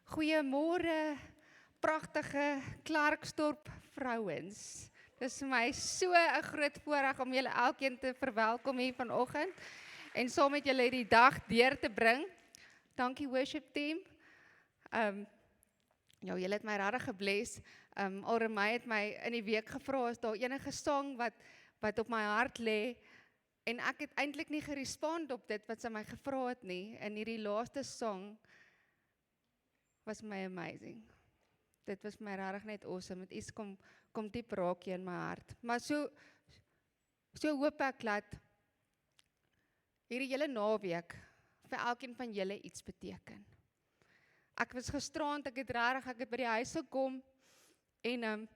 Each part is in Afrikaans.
Goeiemôre, pragtige Klerksdorp vrouens. Dit is vir my so 'n groot voorreg om julle elkeen te verwelkom hier vanoggend en saam met julle hierdie dag deur te bring. Dankie worship team. Ja, julle het my regtig gebless. Alremay het my in die week gevra is daar enige song wat op my hart lê. En ek het eintlik nie gerespond op dit wat sy my gevra het nie. In hierdie laaste song was my amazing. Dit was my regtig net awesome. Dit iets kom diep raak hier in my hart. Maar so hoop ek dat hierdie hele naweek vir elkeen van julle iets beteken. Ek was gisterand, ek het by die huis gekom en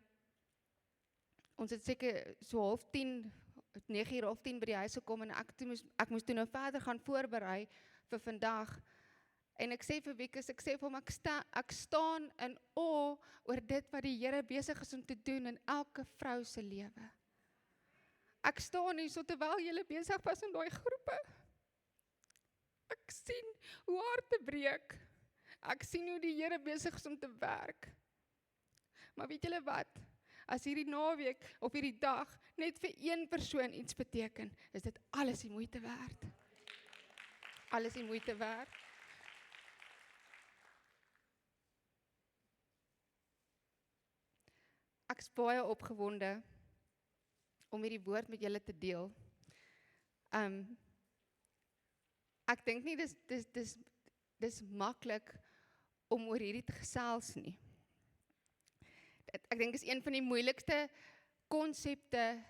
ons het seker so 9:30 by die huis gekom en ek moes toe nou verder gaan voorberei vir vandag. En ek sê vir Wikus, ek sê vir hom, ek staan in awe oor dit wat die Here besig is om te doen in elke vrou se lewe. Ek staan hier so terwyl julle besig was in daai groepe. Ek sien hoe harte breek. Ek sien hoe die Here besig is om te werk. Maar weet julle wat? As hierdie naweek of hierdie dag net vir een persoon iets beteken, is dit alles die moeite werd. Alles die moeite werd. Ek is baie opgewonde om hierdie woord met julle te deel. Ek dink nie dis maklik om oor hierdie te gesels nie. Ek dink is een van die moeilikste konsepte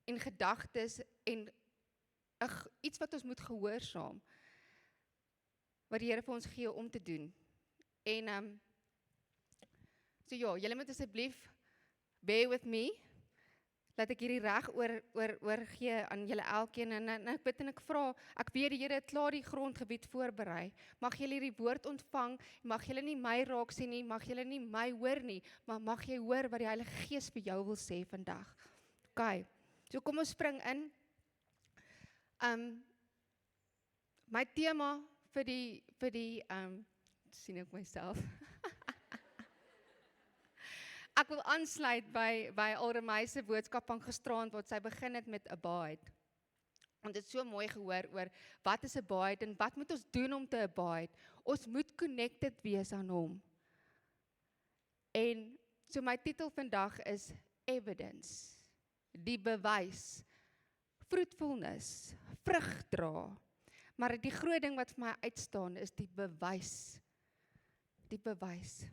en gedagtes en iets wat ons moet gehoorsaam, wat die Here vir ons gee om te doen. En so ja, julle moet asseblief bear with me, laat ek hierdie reg oorgee aan julle elkeen, en ek bid en ek vra, ek weet die Here het klaar die grondgebied voorberei, mag julle hierdie woord ontvang, mag julle nie my raak sien nie, mag julle nie my hoor nie, maar mag jy hoor wat die Heilige Gees vir jou wil sê vandag. OK, so kom ons spring in. My tema vir die sien ek myself. Ek wil aansluit by Alremay se boodskap van gisterand wat sy begin het met abide. Want dit so mooi gehoor oor wat is abide en wat moet ons doen om te abide? Ons moet connected wees aan hom. En so my titel vandag is evidence, die bewys, fruitfulness, vrug dra. Maar die groot ding wat vir my uitstaan is die bewys. Die bewys.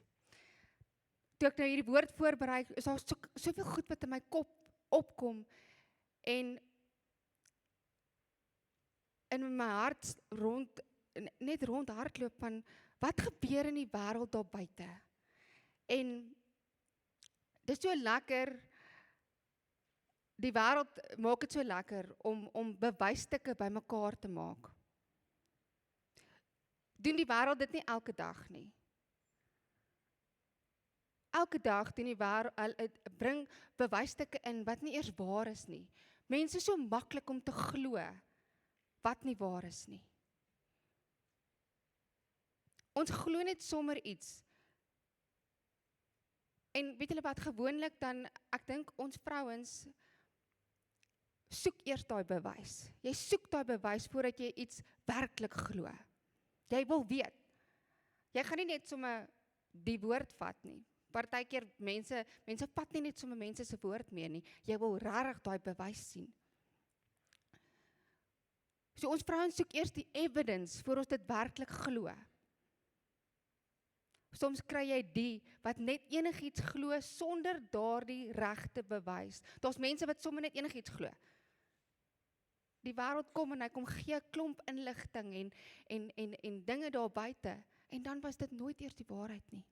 Toe ek nou hierdie woord voorberei, is daar soveel goed wat in my kop opkom en in my hart net rond hardloop van wat gebeur in die wêreld daar buite. En dis so lekker, die wêreld maak dit so lekker om bewysstukke bymekaar te maak. Doen die wêreld dit nie elke dag nie. Elke dag doen die wêreld bring bewysstukke in wat nie eers waar is nie. Mense is so maklik om te glo wat nie waar is nie. Ons glo net sommer iets. En weet julle wat gewoonlik dan, ek dink ons vrouens soek eers daai bewys. Jy soek daai bewys voordat jy iets werklik glo. Jy wil weet. Jy gaan nie net sommer die woord vat nie. Partykeer mense vat nie net sommer mense se woord mee nie. Jy wil regtig daai bewys sien. So ons vrouens soek eers die evidence voor ons dit werklik glo. Soms kry jy die wat net enigiets glo sonder daardie regte bewys. Daar's mense wat sommer net enigiets glo. Die wêreld kom en hy kom gee 'n klomp inligting en dinge daar buite en dan was dit nooit eers die waarheid nie.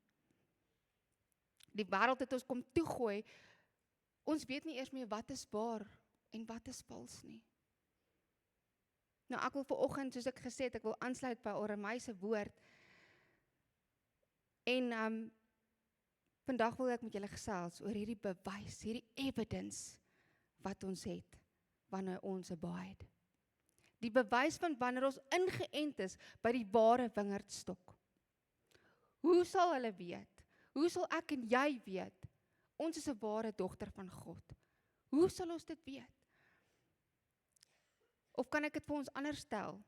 Die wêreld het ons kom toegooi. Ons weet nie eers meer wat is waar en wat is vals nie. Nou ek wil vanoggend, soos ek gesê het, ek wil aansluit by Alremay se woord. En vandag wil ek met julle gesels oor hierdie bewys, hierdie evidence wat ons het wanneer ons abide. Die bewys van wanneer ons ingeënt is by die ware wingerdstok. Hoe sal hulle weet? Hoe sal ek en jy weet? Ons is 'n ware dogter van God. Hoe sal ons dit weet? Of kan ek dit vir ons anders stel?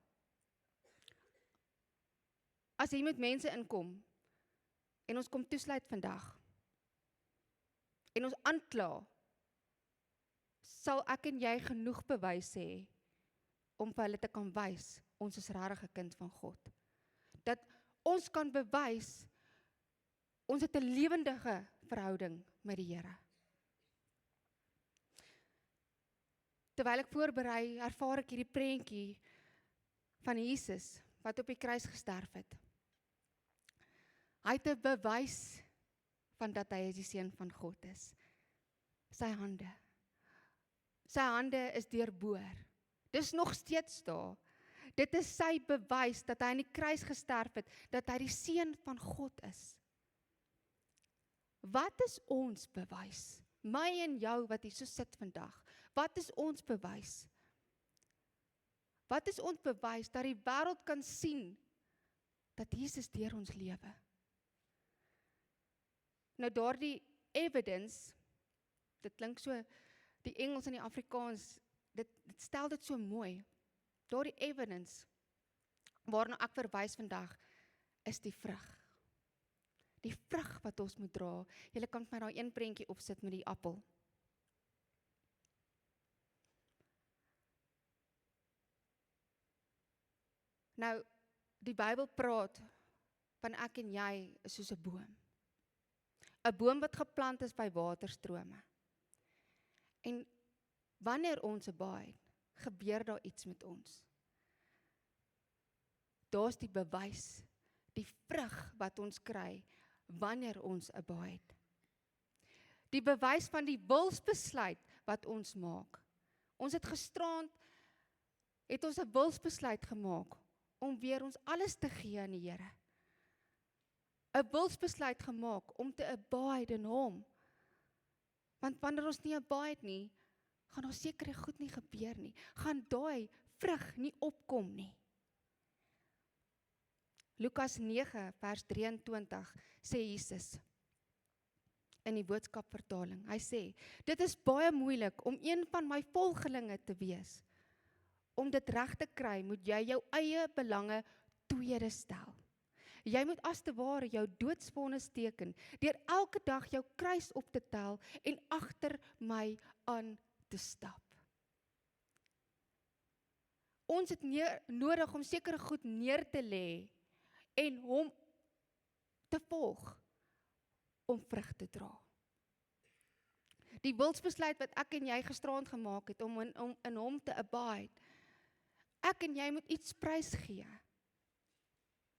As hier met mense inkom, en ons kom toesluit vandag, en ons aankla, sal ek en jy genoeg bewys hê, om vir hulle te kan wys, ons is regtig 'n kind van God. Dat ons kan bewys, ons het 'n lewendige verhouding met die Here. Terwyl ek voorberei, ervaar ek hierdie prentjie van Jesus, wat op die kruis gesterf het. Hy het 'n bewys van dat hy die seun van God is. Sy hande. Sy hande is deurboor. Dis nog steeds daar. Dit is sy bewys dat hy aan die kruis gesterf het, dat hy die seun van God is. Wat is ons bewys? My en jou wat hier so sit vandag. Wat is ons bewys? Wat is ons bewys dat die wêreld kan sien dat Jesus deur ons lewe? Nou daardie evidence, dit klink so, die Engels en die Afrikaans, dit stel dit so mooi. Daardie evidence, waarna ek verwys vandag, is die vrug. Die vrug wat ons moet dra. Julle kan vir my daai een prentjie opsit met die appel. Nou, die Bybel praat van ek en jy is soos 'n boom. 'n Boom wat geplant is by waterstrome. En wanneer ons abide, gebeur daar iets met ons. Daar's die bewys, die vrug wat ons kry, wanneer ons abide. Die bewys van die wilsbesluit wat ons maak. Ons het gisterand, het ons 'n wilsbesluit gemaak, om weer ons alles te gee aan die Here. 'n Wilsbesluit gemaak, om te abide in hom. Want wanneer ons nie abide nie, gaan daar sekere goed nie gebeur nie. Gaan daai vrug nie opkom nie. Lukas 9 vers 23 sê Jesus, in die boodskapvertaling, hy sê, dit is baie moeilik om een van my volgelinge te wees. Om dit reg te kry, moet jy jou eie belange tweede stel. Jy moet as te ware jou doodsvonnis teken, deur elke dag jou kruis op te tel en agter my aan te stap. Ons het nodig om sekere goed neer te lê en hom te volg om vrug te dra. Die wilsbesluit wat ek en jy gisterand gemaak het om in hom te abide. Ek en jy moet iets prys gee.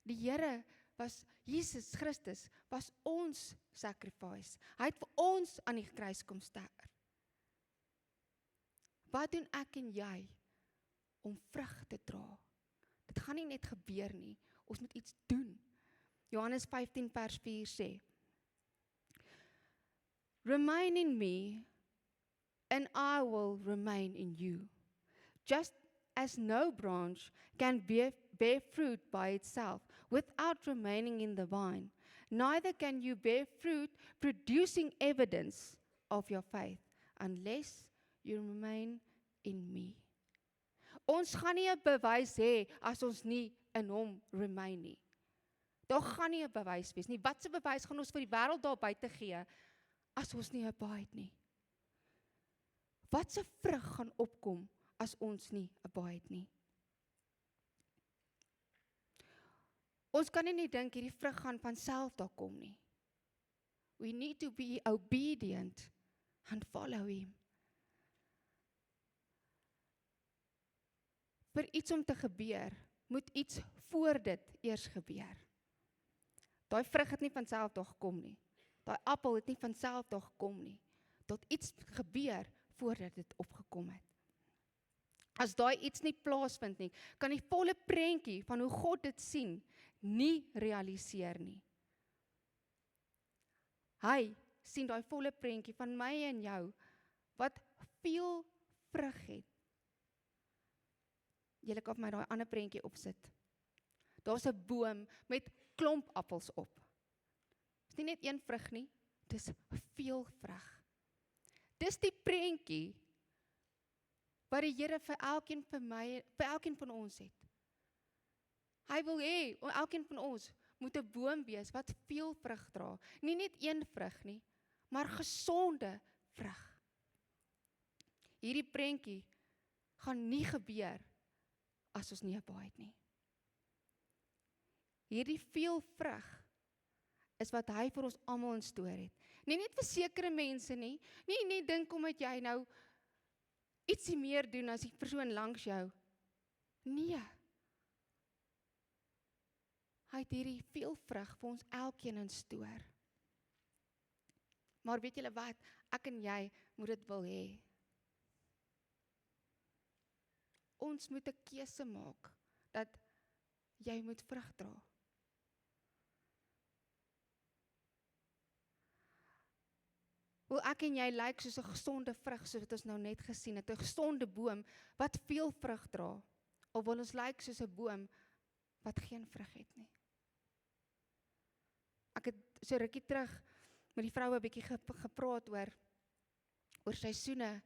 Die Here was, Jesus Christus, was ons sacrifice. Hy het vir ons aan die kruis kom sterf. Wat doen ek en jy om vrug te dra? Dit gaan nie net gebeur nie, ons moet iets doen. Johannes 15 vers 4 sê, Remain in me, and I will remain in you. Just as no branch can bear fruit by itself without remaining in the vine, neither can you bear fruit producing evidence of your faith unless you remain in me. Ons gaan nie 'n bewys hê as ons nie in hom remain nie. Daar gaan nie 'n bewys wees nie. Wat 'n bewys gaan ons vir die wêreld daar buite gee as ons nie abide nie? Wat 'n vrug gaan opkom as ons nie abide nie? Ons kan nie dink hierdie vrug gaan van self daar kom nie. We need to be obedient and follow him. Vir iets om te gebeur, moet iets voor dit eers gebeur. Daai vrug het nie van self daar gekom nie. Daai appel het nie van self daar gekom nie. Tot iets gebeur voordat dit opgekom het. As daai iets nie plaasvind nie, kan die volle prentjie van hoe God dit sien, nie realiseer nie. Hy sien daai volle prentjie van my en jou, wat veel vrug het. Julle kan vir my daai ander prentjie opsit. Daar's 'n boom met klomp appels op. nie net een vrug nie, dis veel vrug. Dis die prentjie wat die Here vir elkeen van my, vir elkeen van ons het. Hy wil hê, elkeen van ons moet 'n boom wees wat veel vrug dra. Nie net een vrug nie, maar gesonde vrug. Hierdie prentjie gaan nie gebeur as ons nie 'n baai het nie. Hierdie veel vrug is wat hy vir ons almal instoor het. Nie net vir sekere mense nie, nie dink omdat jy nou ietsie meer doen as die persoon langs jou. Nee. Hy het hierdie veel vrug vir ons elkeen instoor. Maar weet julle wat? Ek en jy moet dit wil hê. Ons moet 'n keuse maak dat jy moet vrug dra. Wil ek en jy lyk soos 'n gesonde vrug, soos wat ons nou net gesien het, 'n gesonde boom wat veel vrug dra, of wil ons lyk soos 'n boom wat geen vrug het nie? Ek het so rukkie terug met die vroue 'n bietjie gepraat oor seisoene,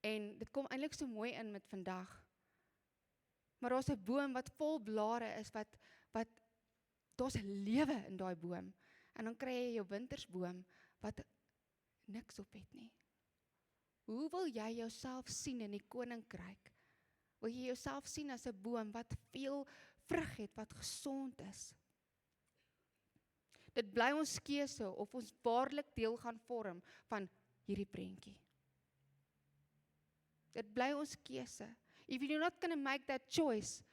en dit kom eintlik so mooi in met vandag. Maar daar's 'n boom wat vol blare is, wat daar's lewe in daai boom. En dan kry jy jou wintersboom wat niks op het nie. Hoe wil jy jouself sien in die koninkryk? Wil jy jouself sien as 'n boom wat veel vrug het, wat gesond is? Dit bly ons keuse of ons waarlik deel gaan vorm van hierdie prentjie. Dit bly ons keuse. If you're not going to make that choice,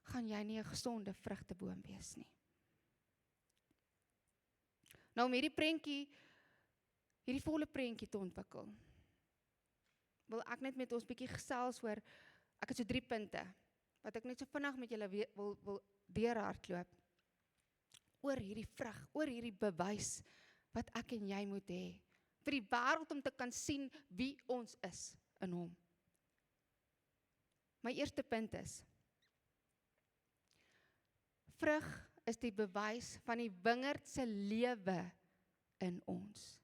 gaan jy nie 'n gesonde vrugteboom wees nie. Nou om hierdie volle prentjie te ontwikkel, wil ek net met ons bietjie gesels oor, ek het so 3 punte, wat ek net so vinnig met julle wil deurhardloop, oor hierdie vrug, oor hierdie bewys, wat ek en jy moet hê, vir die wêreld om te kan sien wie ons is in hom. My eerste punt is, vrug is die bewys van die wingerd se lewe in ons.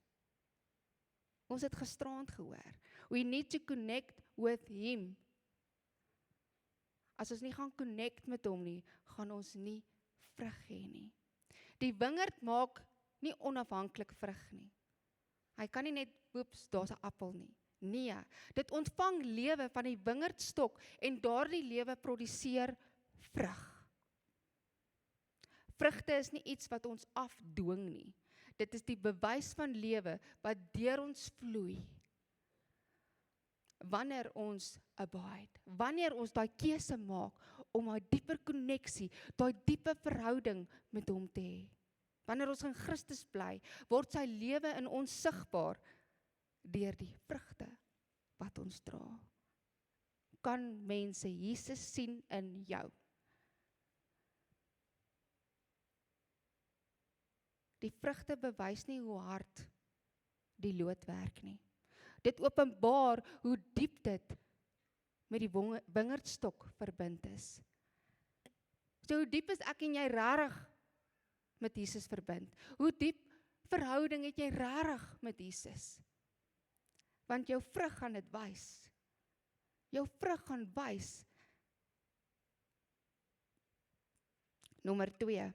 Ons het gisterand gehoor, we need to connect with him. As ons nie gaan connect met hom nie, gaan ons nie vrug hê nie. Die wingerd maak nie onafhanklik vrug nie. Hy kan nie net, oeps, daar's 'n appel nie. Nee, dit ontvang lewe van die wingerdstok en daardie lewe produseer vrug. Vrugte is nie iets wat ons afdwing nie. Dit is die bewys van lewe wat deur ons vloei. Wanneer ons abide, wanneer ons daai keuse maak om 'n dieper koneksie, daai diepe verhouding met hom te hê. Wanneer ons in Christus bly, word sy lewe in ons sigbaar deur die vrugte wat ons dra. Kan mense Jesus sien in jou? Die vrugte bewys nie hoe hard die lood werk nie. Dit openbaar hoe diep dit met die wingerdstok verbind is. So hoe diep is ek en jy regtig met Jesus verbind? Hoe diep verhouding het jy regtig met Jesus? Want jou vrug gaan dit wys. Jou vrug gaan wys. Nommer 2.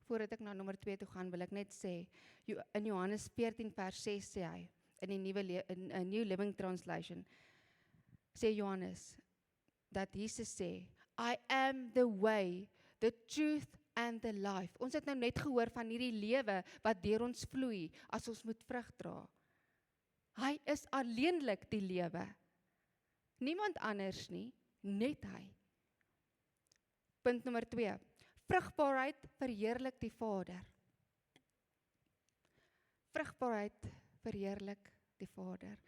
Voordat ek na nommer 2 toe gaan, wil ek net sê, in Johannes 14 vers 6 sê hy, in die New Living Translation, sê Johannes, dat Jesus sê, I am the way, the truth and the life. Ons het nou net gehoor van hierdie lewe wat deur ons vloei, as ons moet vrug dra. Hy is alleenlik die lewe. Niemand anders nie, net hy. Punt nommer 2. Vrugbaarheid verheerlik die Vader. Vrugbaarheid verheerlik die Vader.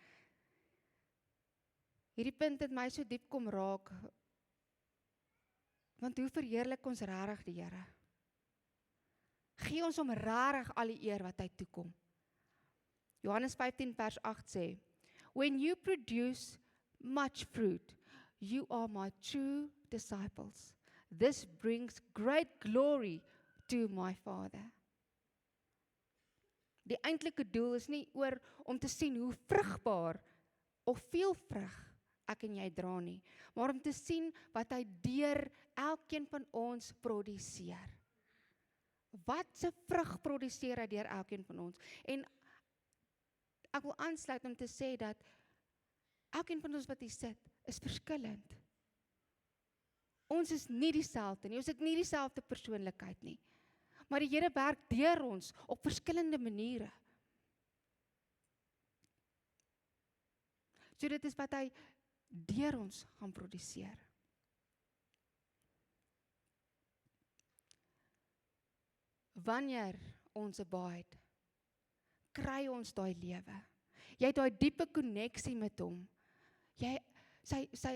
Hierdie punt het my so diep kom raak, want hoe verheerlik ons regtig die Here? Gee ons hom regtig al die eer wat hy toekom. Johannes 15 vers 8 sê, when you produce much fruit, You are my true disciples. This brings great glory to my Father. Die eintlike doel is nie oor om te sien hoe vrugbaar of veel vrug ek en jy dra nie, maar om te sien wat hy deur elkeen van ons produseer. Wat se vrug produseer hy deur elkeen van ons? En ek wil aansluit om te sê dat elkeen van ons wat hier sit, is verskillend. Ons is nie dieselfde nie, ons het nie dieselfde persoonlikheid nie. Maar die Here werk deur ons op verskillende maniere. So dit is wat hy deur ons gaan produseer. Wanneer ons abide, kry ons daai lewe. Jy het daai diepe koneksie met hom. Sy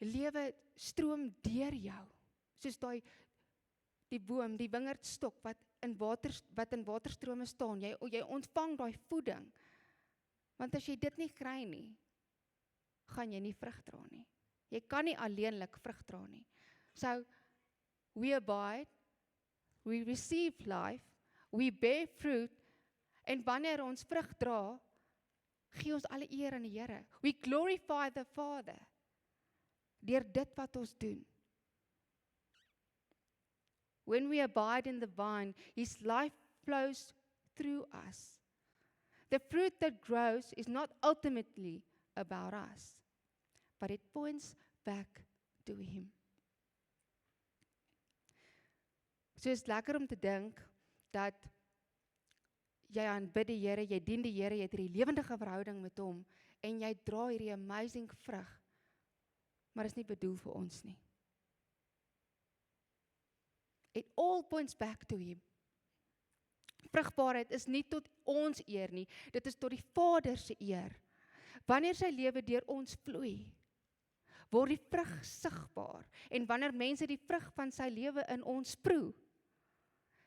lewe stroom deur jou. Soos die boom, die wingerdstok wat in waterstrome staan. Jy ontvang daai voeding. Want as jy dit nie kry nie, gaan jy nie vrug dra nie. Jy kan nie alleenlik vrug dra nie. So, we abide, we receive life, we bear fruit, en wanneer ons vrug dra, gee ons alle eer aan die Here. We glorify the Father, deur dit wat ons doen. When we abide in the vine, His life flows through us. The fruit that grows is not ultimately about us, but it points back to Him. So is lekker om te dink dat jy aanbid die Here, jy dien die Here, jy het hierdie lewendige verhouding met hom en jy dra hierdie amazing vrug. Maar is nie bedoel vir ons nie. It all points back to Him. Vrugbaarheid is nie tot ons eer nie, dit is tot die Vader se eer. Wanneer sy lewe deur ons vloei, word die vrug sigbaar. En wanneer mense die vrug van sy lewe in ons proe,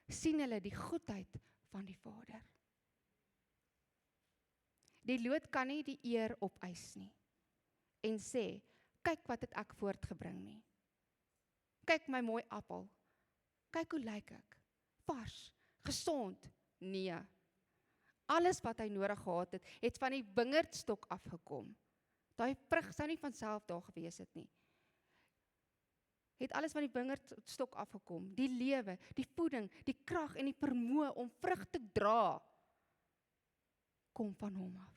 sien hulle die goedheid van die Vader. Die loot kan nie die eer opeis nie en sê, kyk wat het ek voortgebring nie. Kyk my mooi appel. Kyk hoe lyk ek. Vars, gesond. Nee. Alles wat hy nodig gehad het, het van die wingerdstok afgekom. Daai vrug sou nie van self daar gewees het nie. Het alles van die wingerdstok afgekom. Die lewe, die voeding, die krag en die vermoë om vrug te dra, kom van hom af.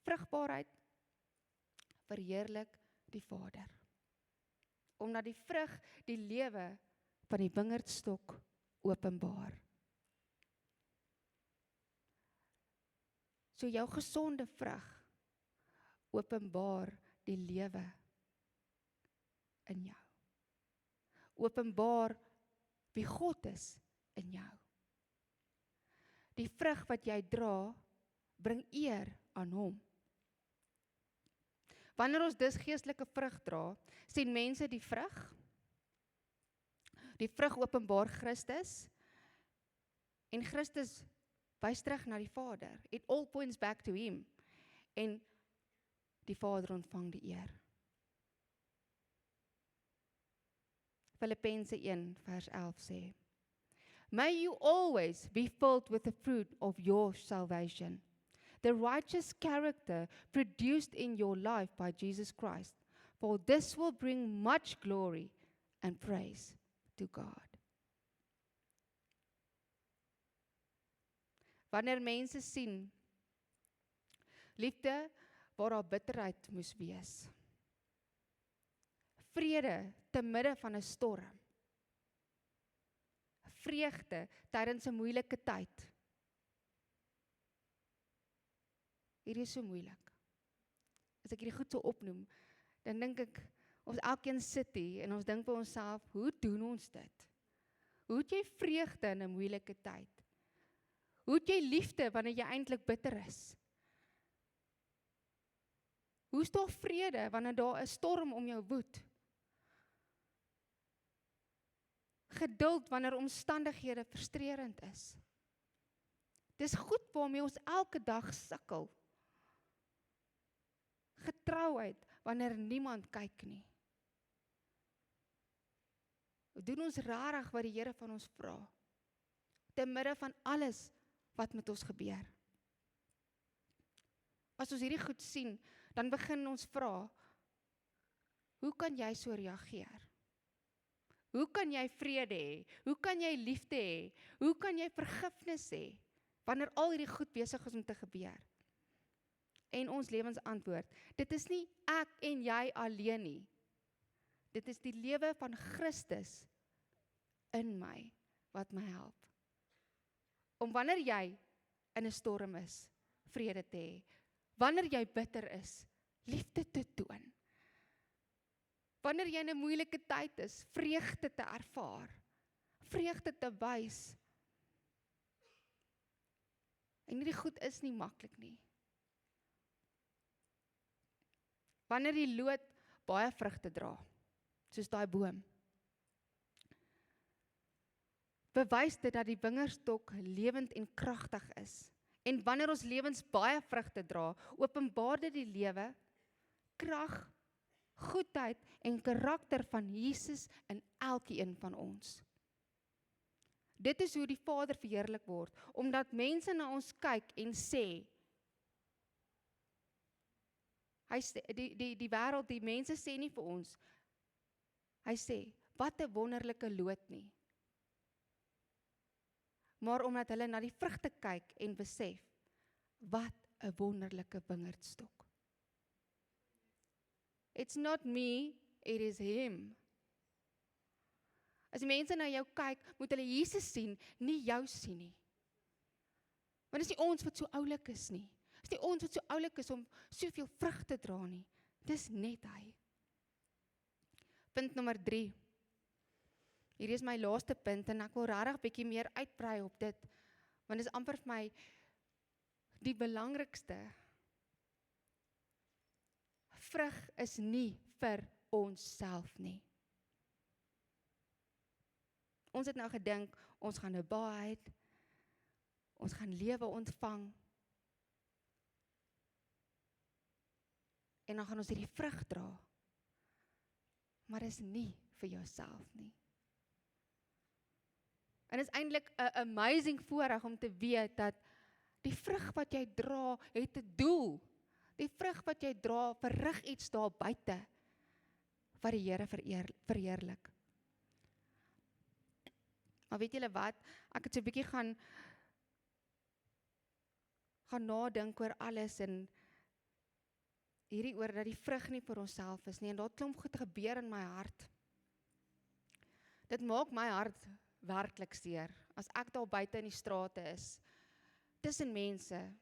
Vrugbaarheid verheerlik die Vader. Omdat die vrug die lewe van die wingerdstok openbaar. So jou gesonde vrug openbaar die lewe in jou. Openbaar wie God is in jou. Die vrug wat jy dra, bring eer aan hom. Wanneer ons dus geestelike vrug dra, sien mense die vrug. Die vrug openbaar Christus, en Christus wys terug na die Vader. It all points back to Him. En die Vader ontvang die eer. Filippense 1 vers 11 sê, May you always be filled with the fruit of your salvation, the righteous character produced in your life by Jesus Christ, for this will bring much glory and praise to God. Wanneer mense sien, liefde waar daar bitterheid moes wees, vrede te midde van 'n storm, vreugde tydens 'n moeilike tyd. Hierdie is so moeilik. As ek hierdie goed so opnoem, dan dink ek, ons elkeen sit hier en ons dink vir onsself, hoe doen ons dit? Hoe het jy vreugde in 'n moeilike tyd? Hoe het jy liefde wanneer jy eintlik bitter is? Hoe is daar vrede wanneer daar 'n storm om jou woed? Geduld wanneer omstandighede frustrerend is. Dis goed waarmee ons elke dag sukkel. Getrouheid wanneer niemand kyk nie? Doen ons rarig wat die Here van ons vra, te midde van alles wat met ons gebeur? As ons hierdie goed sien, dan begin ons vra, hoe kan jy so reageer? Hoe kan jy vrede hê? Hoe kan jy liefde hê? Hoe kan jy vergifnis hê, wanneer al hierdie goed besig is om te gebeur? En ons lewensantwoord, dit is nie ek en jy alleen nie. Dit is die lewe van Christus in my, wat my help. Om wanneer jy in 'n storm is, vrede te hê. Wanneer jy bitter is, liefde te toon. Wanneer jy in 'n moeilike tyd is, vreugde te ervaar. Vreugde te wys. En hierdie goed is nie maklik nie. Wanneer die loot baie vrugte dra, soos daai boom, bewys dit dat die wingerdstok lewend en kragtig is. En wanneer ons lewens baie vrugte dra, openbaar dit die lewe, krag, goedheid en karakter van Jesus in elkeen van ons. Dit is hoe die Vader verheerlik word, omdat mense na ons kyk en sê, die wêreld, die mense sê nie vir ons, hy sê, wat 'n wonderlike loot nie. Maar omdat hulle na die vrugte kyk en besef, wat 'n wonderlike wingerdstok. It's not me, it is him. As die mense na jou kyk, moet hulle Jesus sien, nie jou sien nie. Want dit is nie ons wat so oulik is nie. Dit is nie ons wat so oulik is om soveel vrug te dra nie. Dis net hy. Punt nommer 3. Hierdie is my laaste punt en ek wil regtig bietjie meer uitbrei op dit, want dit is amper vir my die belangrikste. Vrug is nie vir onsself nie. Ons het nou gedink, ons gaan 'n baie, ons gaan lewe ontvang, en dan gaan ons hierdie vrug dra, maar dit is nie vir jouself nie. En dit is eintlik 'n amazing voorreg om te weet dat die vrug wat jy dra, het 'n doel. Die vrug wat jy dra, verrig iets daar buite, wat die Here verheerlik. Maar weet julle wat, ek het so 'n bietjie gaan nadink oor alles, en hierdie oor dat die vrug nie vir onsself is nie, en daar klomp goed gebeur in my hart. Dit maak my hart werklik seer, as ek daar buite in die strate is, tussen mense,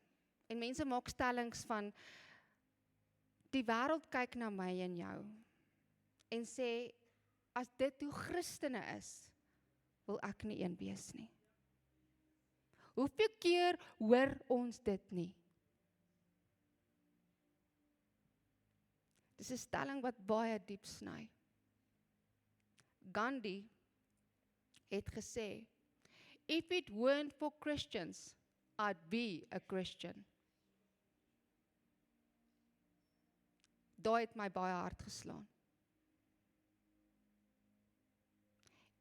en mense maak stellings van, die wêreld kyk na my en jou, en sê, as dit hoe Christene is, wil ek nie een wees nie. Hoeveel keer hoor ons dit nie? Dis 'n stelling wat baie diep sny. Gandhi het gesê, if it weren't for Christians, I'd be a Christian. Daai het my baie hard geslaan.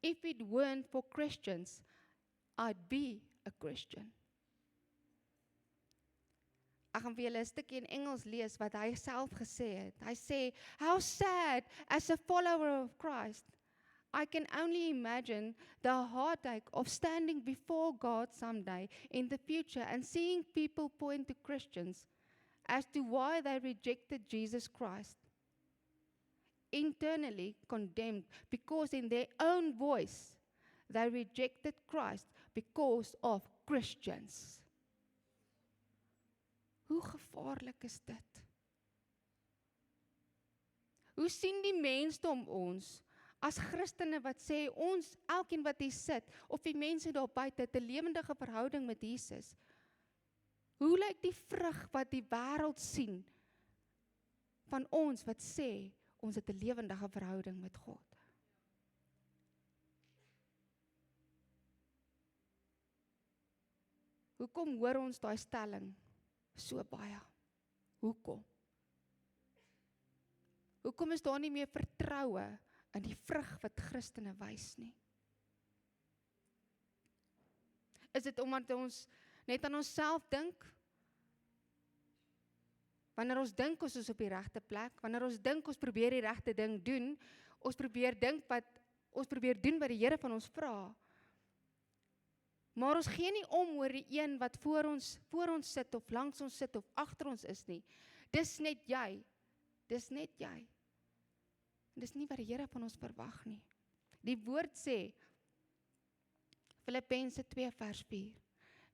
If it weren't for Christians, I'd be a Christian. Ek gaan vir julle 'n stukkie in Engels lees wat hy self gesê het. Hy sê, how sad as a follower of Christ, I can only imagine the heartache of standing before God someday in the future and seeing people point to Christians as to why they rejected Jesus Christ. Internally condemned because in their own voice they rejected Christ because of Christians. Hoe gevaarlik is dit? Hoe sien die mensdom ons as Christene wat sê, ons, elkeen wat hier sit, of die mense daar buite, het 'n lewendige verhouding met Jesus? Hoe lyk die vrug wat die wêreld sien van ons wat sê, ons het 'n lewendige verhouding met God? Hoekom hoor ons daai stelling so baie? Hoekom? Hoekom is daar nie meer vertroue in die vrug wat Christene wys nie? Is dit omdat ons net aan onsself dink? Wanneer ons dink ons is op die regte plek, wanneer ons dink ons probeer die regte ding doen, ons probeer doen wat die Here van ons vra. Maar ons gee nie om oor die een wat voor ons sit, of langs ons sit, of agter ons is nie. Dis net jy. Dis net jy. En dis nie wat die Here van ons verwag nie. Die woord sê, Filippense 2 vers 4,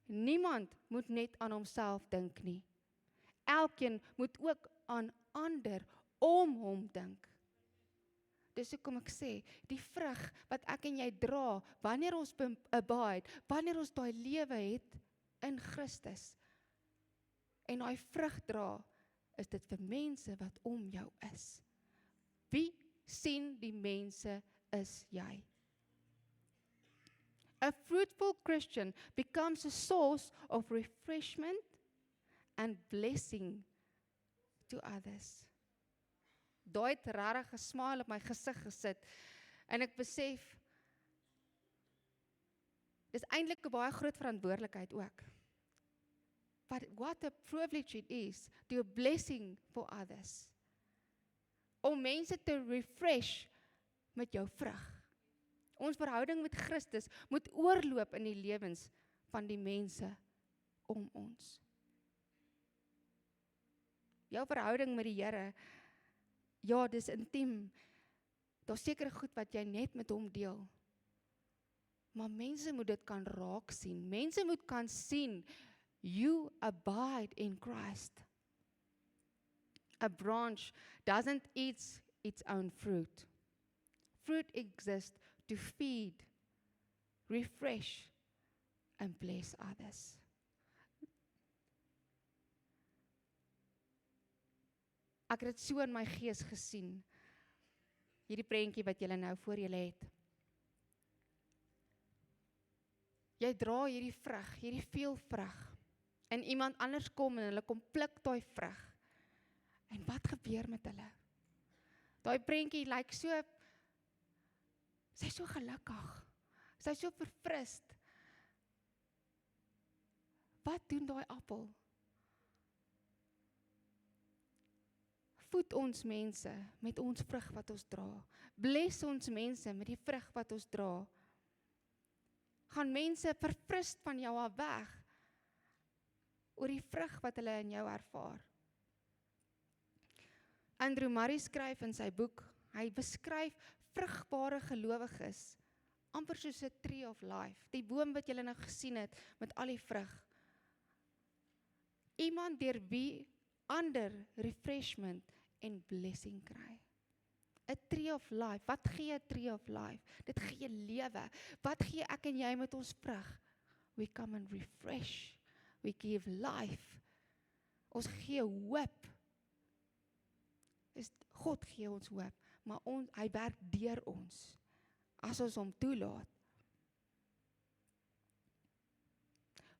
niemand moet net aan homself dink nie. Elkeen moet ook aan ander om hom dink. Dis hoekom ek sê, die vrug wat ek en jy dra, wanneer ons abide, wanneer ons daai lewe het in Christus, en daai vrug dra, is dit vir mense wat om jou is. Wie sien die mense is jy? A fruitful Christian becomes a source of refreshment and blessing to others. Daai het regtig 'n smile op my gesig gesit, en ek besef, dis eintlik 'n baie groot verantwoordelikheid ook. But what a privilege it is to be a blessing for others. Om mense te refresh met jou vrug. Ons verhouding met Christus moet oorloop in die lewens van die mense om ons. Jou verhouding met die Here, ja, dis intiem. Daar's sekere goed wat jy net met hom deel. Maar mense moet dit kan raak sien. Mense moet kan sien, you abide in Christ. A branch doesn't eat its own fruit. Fruit exists to feed, refresh, and bless others. Ek het dit so in my gees gesien, hierdie prentjie wat julle nou voor julle het. Jy dra hierdie vrug, hierdie veel vrug, en iemand anders kom en hulle kom pluk daai vrug. En wat gebeur met hulle? Daai prentjie lyk so, sy is so gelukkig, sy is so verfrist. Wat doen daai appel? Voed ons mense met ons vrug wat ons dra. Bless ons mense met die vrug wat ons dra. Gaan mense verfrist van jou af weg oor die vrug wat hulle in jou ervaar. Andrew Murray skryf in sy boek, hy beskryf vrugbare gelowiges, amper soos 'n tree of life, die boom wat julle nou gesien het, met al die vrug. Iemand deur wie ander refreshment en blessing kry. A tree of life, wat gee 'n tree of life? Dit gee lewe. Wat gee ek en jy met ons vrug? We come and refresh, we give life. Ons gee hoop. God gee ons hoop, maar hy werk deur ons, as ons hom toelaat.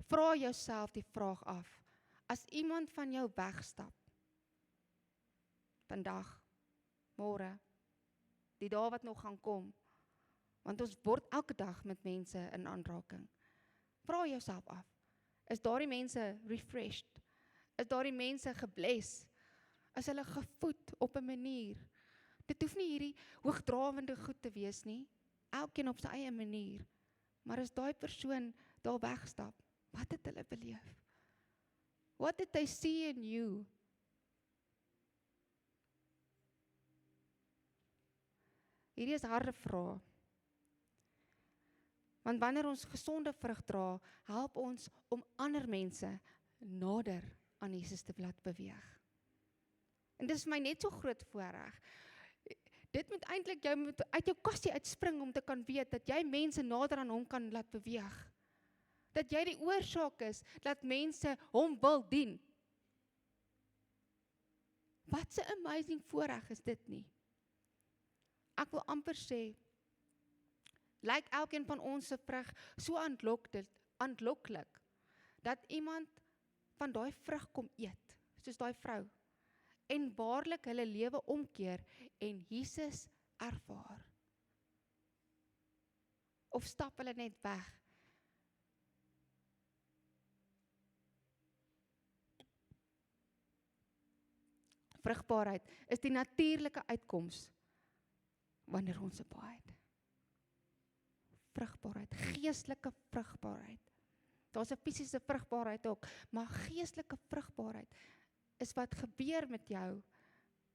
Vra jouself die vraag af, as iemand van jou wegstap, vandag, môre, die dae wat nog gaan kom, want ons word elke dag met mense in aanraking. Vra jouself af, is daardie mense refreshed? Is daardie mense gebless? Is hulle gevoed op 'n manier? Dit hoef nie hierdie hoogdrawende goed te wees nie, elkeen op sy eie manier. Maar as daai persoon daar wegstap, wat het hulle beleef? What did they see in you? Hierdie is harde vrae. Want wanneer ons gesonde vrug dra, help ons om ander mense nader aan Jesus te laat beweeg. En dit is my net so groot voorreg. Dit moet eintlik jy moet uit jou kassie uitspring om te kan weet dat jy mense nader aan hom kan laat beweeg. Dat jy die oorsaak is dat mense hom wil dien. Wat 'n amazing voorreg is dit nie? Ek wil amper sê, lyk elkeen van ons se vrug so aanloklik, dat iemand van daai vrug kom eet, soos daai vrou. en waarlik hulle lewe omkeer en Jesus ervaar? Of stap hulle net weg? Vrugbaarheid is die natuurlike uitkoms wanneer ons 'n baai het. Vrugbaarheid, geestelike vrugbaarheid. Daar's 'n fisiese vrugbaarheid ook, maar geestelike vrugbaarheid is wat gebeur met jou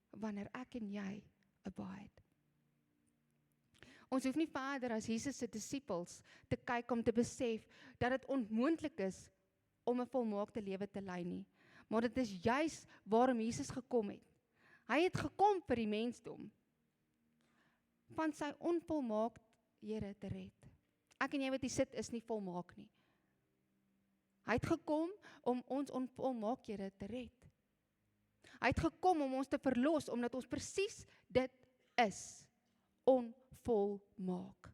wanneer ek en jy 'n baai het. Ons hoef nie verder as Jesus se disippels te kyk om te besef dat dit onmoontlik is om 'n volmaakte lewe te lei nie. Maar dit is juis waarom Jesus gekom het. Hy het gekom vir die mensdom van sy onvolmaakhede te red. Ek en jy wat hier sit is nie volmaak nie. Hy het gekom om ons onvolmaakhede te red. Hy het gekom om ons te verlos omdat ons presies dit is, onvolmaak.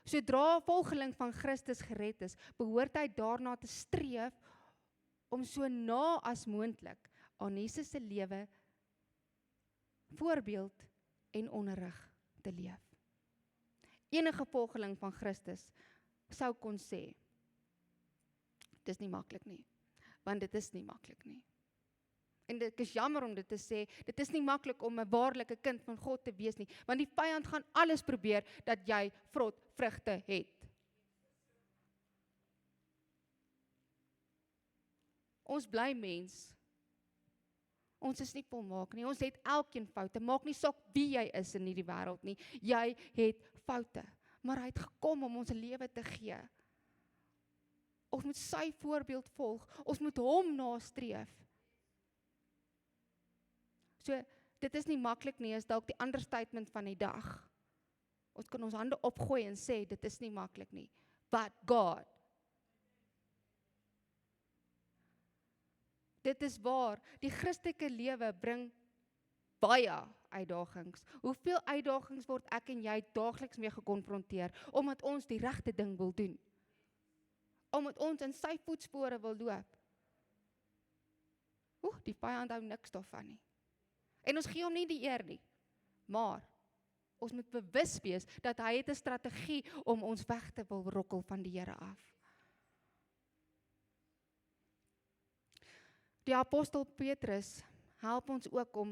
Sodra 'n volgeling van Christus gered is, behoort hy daarna te streef om so na as moontlik aan Jesus se lewe, voorbeeld en onderrig te leef. Enige volgeling van Christus sou kon sê, dit is nie maklik nie, want dit is nie maklik nie. En dit is jammer om dit te sê, dit is nie maklik om 'n waarlike kind van God te wees nie, want die vyand gaan alles probeer dat jy vrot vrugte het. Ons bly mens. Ons is nie volmaak nie. Ons het elkeen foute. Maak nie saak wie jy is in hierdie wêreld nie. Jy het foute. Maar hy het gekom om ons lewe te gee. Ons moet sy voorbeeld volg. Ons moet hom nastreef. So, dit is nie maklik nie, is dalk die understatement van die dag. Ons kan ons hande opgooi en sê, dit is nie maklik nie. But God. Dit is waar, die Christelike lewe bring baie uitdagings. Hoeveel uitdagings word ek en jy daagliks mee gekonfronteer, omdat ons die regte ding wil doen. Omdat ons in sy voetspore wil loop. Die vyand hou niks daarvan nie. En ons gee hom nie die eer nie. Maar, ons moet bewus wees, dat hy het 'n strategie om ons weg te wil rokkel van die Here af. Die apostel Petrus help ons ook om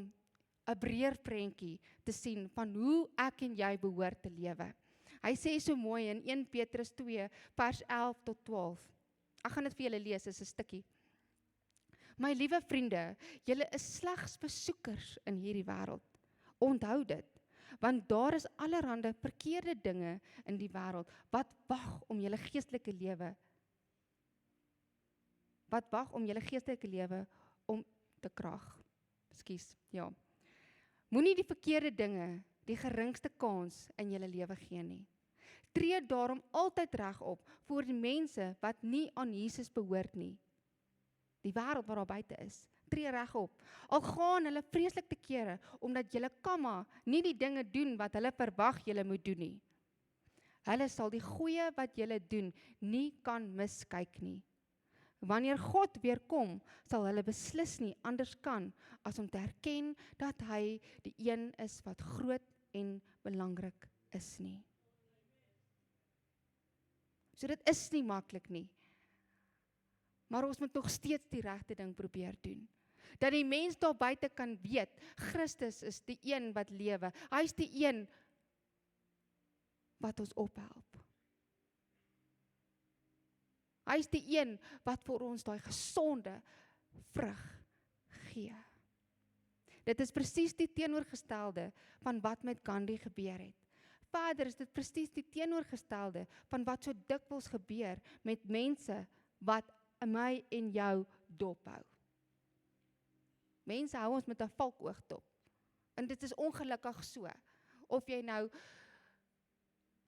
'n breër prentjie te sien van hoe ek en jy behoort te lewe. Hy sê so mooi in 1 Petrus 2 vers 11 tot 12. Ek gaan dit vir julle lees, is 'n stukkie. My liewe vriende, julle is slegs besoekers in hierdie wêreld. Onthou dit, want daar is allerhande verkeerde dinge in die wêreld wat wag om julle geestelike lewe om te krag. Ekskuus, ja. Moenie die verkeerde dinge die geringste kans in julle lewe gee nie. Tree daarom altyd reg op voor die mense wat nie aan Jesus behoort nie. Die wêreld wat daar buite is, tree reg op. Al gaan hulle vreeslik te kere, omdat julle kamma nie die dinge doen wat hulle verwag julle moet doen nie. Hulle sal die goeie wat julle doen nie kan miskyk nie. Wanneer God weer kom, sal hulle beslis nie anders kan as om te erken dat hy die een is wat groot en belangrik is nie. So dit is nie maklik nie. Maar ons moet nog steeds die regte ding probeer doen. Dat die mens daar buite kan weet, Christus is die een wat lewe. Hy is die een wat ons ophelp. Hy is die een wat vir ons daai gesonde vrug gee. Dit is presies die teenoorgestelde van wat met Gandhi gebeur het. Verder is dit presies die teenoorgestelde van wat so dikwels gebeur met mense wat my en jou dophou. Mense hou ons met 'n valkoog dop. En dit is ongelukkig so. Of jy nou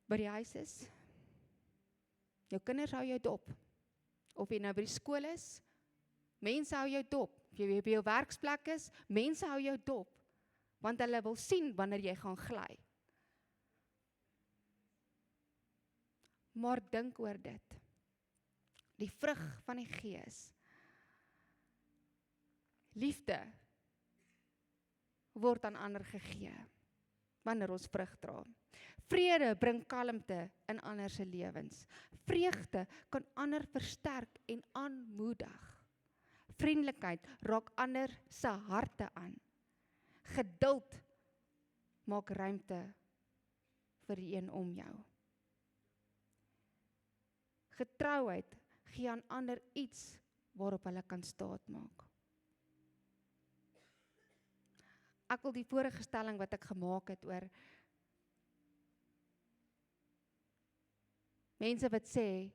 by die huis is, jou kinders hou jou dop. Of jy nou by die skool is, mense hou jou dop. Of jy by jou werksplek is, mense hou jou dop. Want hulle wil sien wanneer jy gaan gly. Maar dink oor dit. Die vrug van die Gees. Liefde word aan ander gegee, wanneer ons vrug dra. Vrede bring kalmte in ander se lewens. Vreugde kan ander versterk en aanmoedig. Vriendelikheid raak ander se harte aan. Geduld maak ruimte vir die een om jou. Getrouheid gee aan ander iets waarop hulle kan staatmaak. Ek wil die vorige stelling wat ek gemaak het oor mense wat sê,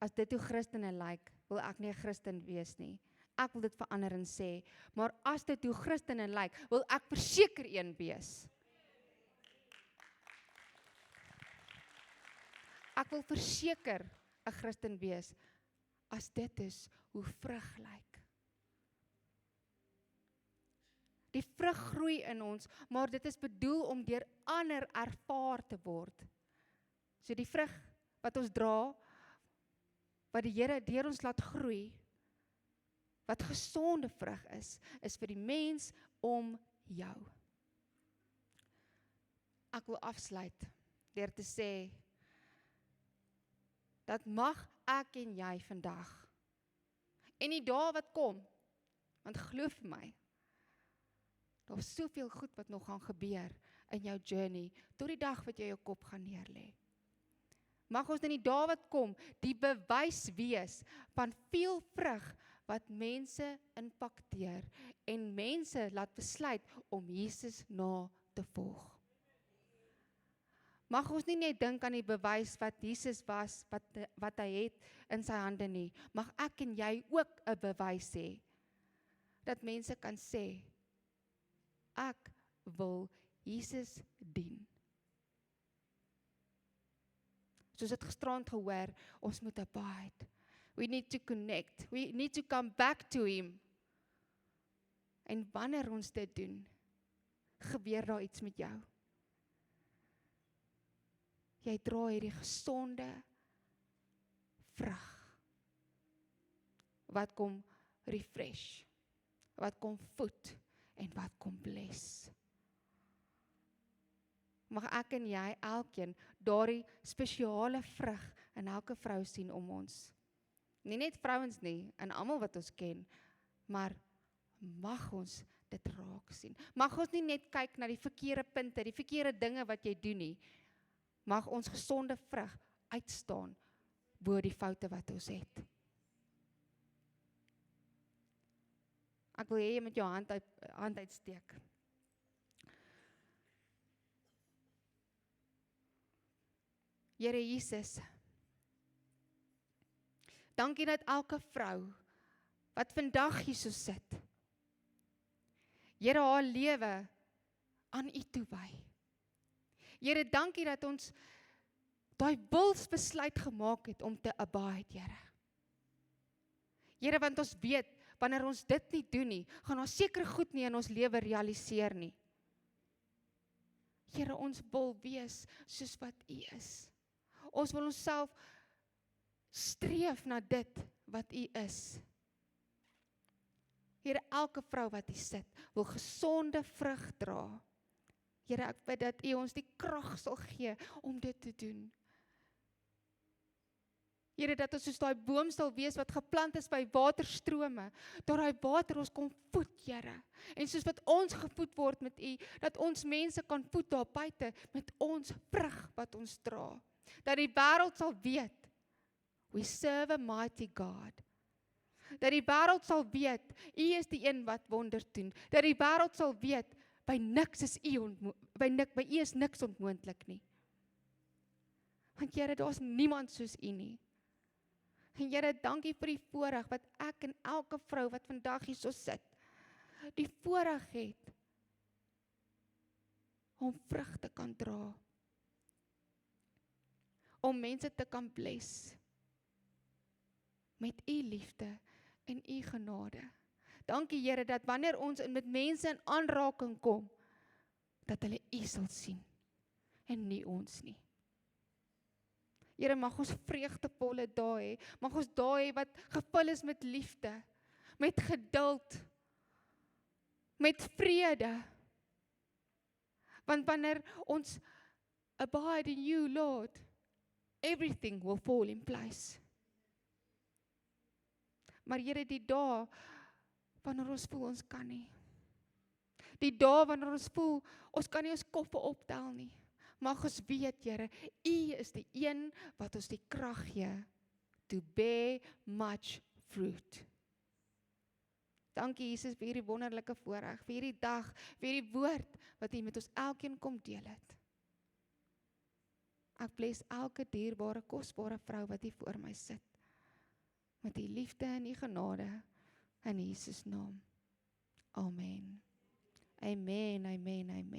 as dit hoe Christene lyk, wil ek nie 'n Christen wees nie. Ek wil dit verander en sê, maar as dit hoe Christene lyk, wil ek verseker een wees. Ek wil verseker 'n Christen wees, as dit is hoe vrug lyk. Die vrug groei in ons, maar dit is bedoel om deur ander ervaar te word. So die vrug wat ons dra, wat die Here deur ons laat groei, wat gesonde vrug is vir die mens om jou. Ek wil afsluit deur te sê, dat mag ek en jy vandag, en die dae wat kom, want glo vir my, daar is soveel goed wat nog gaan gebeur in jou journey, tot die dag wat jy jou kop gaan neerlê. Mag ons in die dae wat kom, die bewys wees van veel vrug wat mense impakteer en mense laat besluit om Jesus na te volg. Mag ons nie net dink aan die bewys wat Jesus was, wat hy het in sy hande nie. Mag ek en jy ook 'n bewys hê, dat mense kan sê, ek wil Jesus dien. Soos het gisterand gehoor, ons moet abide. We need to connect. We need to come back to him. En wanneer ons dit doen, gebeur daar iets met jou. Jy dra hierdie gesonde vrug, wat kom refresh, wat kom voed, en wat kom bless. Mag ek en jy elkeen daardie spesiale vrug in elke vrou sien om ons. Nie net vrouens nie, in almal wat ons ken, maar mag ons dit raak sien. Mag ons nie net kyk na die verkeerde punte, die verkeerde dinge wat jy doen nie. Mag ons gesonde vrug uitstaan bo die foute wat ons het. Ek wil hê jy met jou hand uitsteek. Here Jesus, dankie dat elke vrou wat vandag hier so sit, Here haar lewe aan U toewy. Here, dankie dat ons daai wilsbesluit gemaak het om te abide, Here. Here, want ons weet, wanneer ons dit nie doen nie, gaan ons seker goed nie in ons lewe realiseer nie. Here, ons wil wees soos wat U is. Ons wil onsself streef na dit wat U is. Here, elke vrou wat hier sit, wil gesonde vrug dra. Here, ek bid dat U ons die krag sal gee om dit te doen. Here, dat ons soos daai boom sal wees wat geplant is by waterstrome, dat daai water ons kom voed, Here. En soos wat ons gevoed word met U, dat ons mense kan voed daar buite met ons vrug wat ons dra. Dat die wêreld sal weet, we serve a mighty God. Dat die wêreld sal weet, U is die een wat wonder doen. Dat die wêreld sal weet, by U is niks onmoontlik nie. Want Here, daar's niemand soos U nie. En Here, dankie vir die voorreg wat ek en elke vrou wat vandag hier so sit, die voorreg het om vrug te kan dra. Om mense te kan bless met U liefde en U genade. Dankie Here, dat wanneer ons met mense in aanraking kom, dat hulle U sal sien en nie ons nie. Here, mag ons vreugdevolle dae hê, mag ons dae hê wat gevul is met liefde, met geduld, met vrede, Want wanneer ons abide in you, Lord, everything will fall in place. Maar Here, die dae wanneer ons voel ons kan nie. Die dae wanneer ons voel ons kan nie ons koppe optel nie. Mag ons weet, Here, U is die een wat ons die krag gee to bear much fruit. Dankie Jesus vir hierdie wonderlike voorreg, vir hierdie dag, vir hierdie woord wat U met ons elkeen kom deel het. Ek bless elke dierbare, kosbare vrou wat hier voor my sit. Met U liefde en U genade in Jesus naam. Amen. Amen, amen, amen.